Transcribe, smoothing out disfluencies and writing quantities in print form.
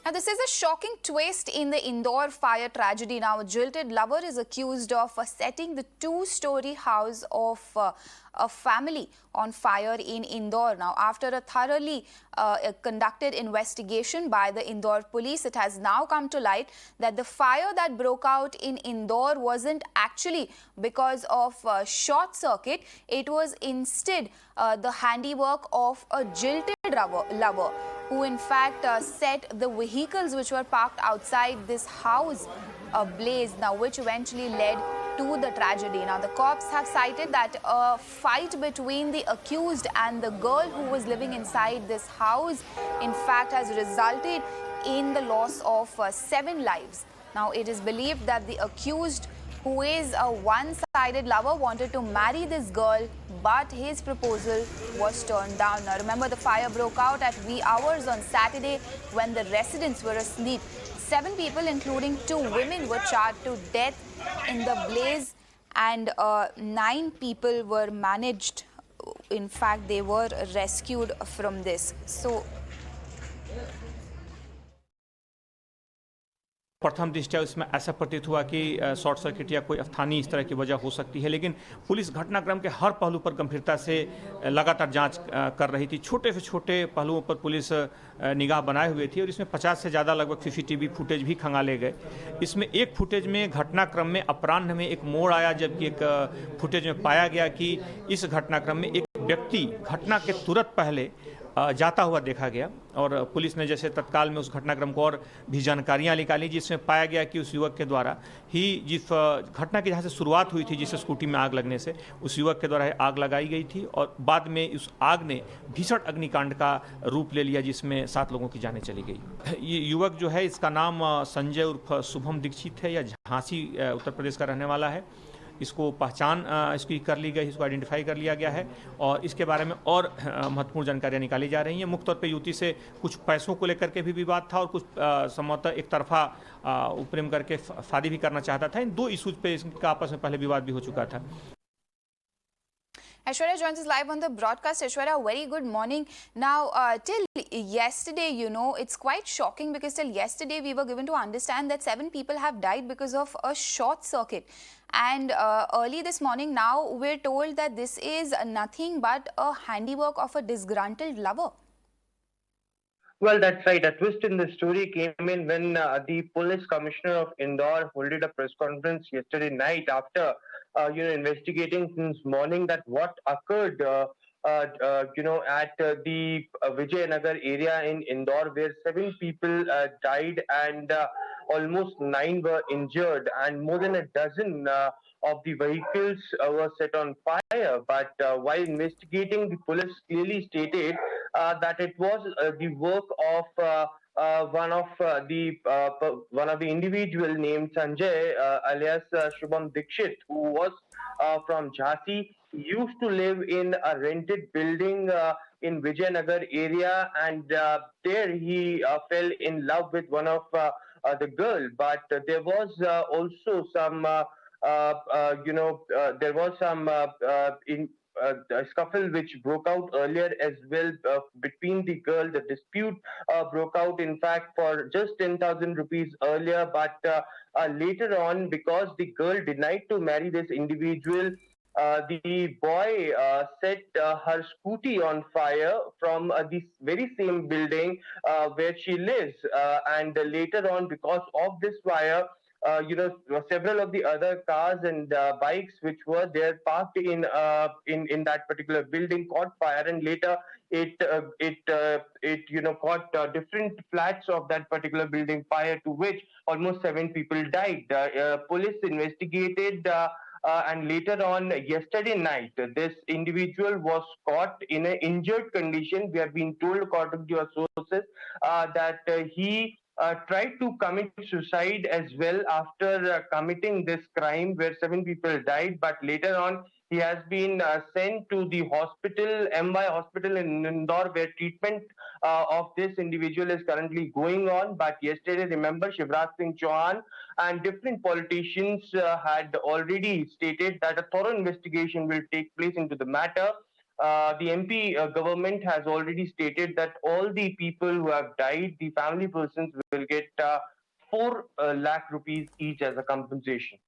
Now, this is a shocking twist in the Indore fire tragedy. Now, a jilted lover is accused of setting the two-story house of a family on fire in Indore. Now, after a thoroughly conducted investigation by the Indore police, it has now come to light that the fire that broke out in Indore wasn't actually because of short circuit. It was instead the handiwork of a jilted lover who in fact set the vehicles which were parked outside this house ablaze, now which eventually led to the tragedy. Now the cops have cited that a fight between the accused and the girl who was living inside this house in fact has resulted in the loss of 7 lives. Now it is believed that the accused, who is a one-sided lover, wanted to marry this girl, but his proposal was turned down. Now remember, the fire broke out at wee hours on Saturday when the residents were asleep. 7 people, including 2 women, were charred to death in the blaze, and 9 people were managed. In fact, they were rescued from this. So प्रथम दृष्टया इसमें ऐसा प्रतीत हुआ कि short circuit या कोई स्थानीय इस तरह की वजह हो सकती है, लेकिन पुलिस घटनाक्रम के हर पहलू पर गंभीरता से लगातार जांच कर रही थी। छोटे से छोटे पहलुओं पर पुलिस निगाह बनाए हुए थी और इसमें 50 से ज़्यादा लगभग सीसीटीवी फुटेज भी खंगाले गए। इसमें एक फुटेज में घटनाक्रम में अपराह्न में एक मोड़ आया, जबकि एक फुटेज में पाया गया कि इस घटनाक्रम में एक व्यक्ति घटना के तुरंत पहले जाता हुआ देखा गया और पुलिस ने जैसे तत्काल में उस घटनाक्रम को और भी जानकारियां निकाली, जिसमें पाया गया कि उस युवक के द्वारा ही जिस घटना की जहां से शुरुआत हुई थी, जिस स्कूटी में आग लगने से, उस युवक के द्वारा आग लगाई गई थी और बाद में उस आग ने भीषण अग्निकांड का रूप ले लिया, जिसमें 7 लोगों की जानें चली गई। ये युवक जो है, इसका नाम संजय उर्फ शुभम दीक्षित है, या झांसी उत्तर प्रदेश का रहने वाला है। इसको पहचान इसकी कर ली गई, इसको आइडेंटिफाई कर लिया गया है और इसके बारे में और महत्वपूर्ण जानकारियां निकाली जा रही हैं। मुख्य तौर पे युवती से कुछ पैसों को लेकर के भी विवाद था और कुछ संभवतः एक तरफा प्रेम करके शादी भी करना चाहता था। इन 2 इशूज पे इसका आपस में पहले विवाद भी हो चुका था। Aishwarya joins us live on the broadcast. Aishwarya, very good morning. Now, till yesterday, you know, it's quite shocking because till yesterday we were given to understand that 7 people have died because of a short circuit. And early this morning, now we're told that this is nothing but a handiwork of a disgruntled lover. Well, that's right. A twist in the story came in when the police commissioner of Indore held a press conference yesterday night after, investigating since morning that what occurred, at the Vijayanagar area in Indore, where 7 people died and almost 9 were injured, and more than a dozen of the vehicles were set on fire. But while investigating, the police clearly stated that it was the work of one of the individual named Sanjay, alias Shubham Dikshit, who was from Jhansi. He used to live in a rented building in Vijayanagar area, and there he fell in love with one of the girl. But there was also some, there was some a scuffle which broke out earlier as well between the girl. The dispute broke out, in fact, for just 10,000 rupees earlier, but later on, because the girl denied to marry this individual, the boy set her scooty on fire from the very same building where she lives. And later on, because of this fire, several of the other cars and bikes which were there parked in that particular building caught fire, and later it caught different flats of that particular building fire, to which almost 7 people died. Police investigated. And later on, yesterday night, this individual was caught in an injured condition. We have been told, according to our sources, that he tried to commit suicide as well after committing this crime where 7 people died. But later on, he has been sent to the hospital, MY Hospital in Indore, where treatment of this individual is currently going on. But yesterday, remember, Shivraj Singh Chauhan and different politicians had already stated that a thorough investigation will take place into the matter. the MP government has already stated that all the people who have died, the family persons will get 4 lakh rupees each as a compensation.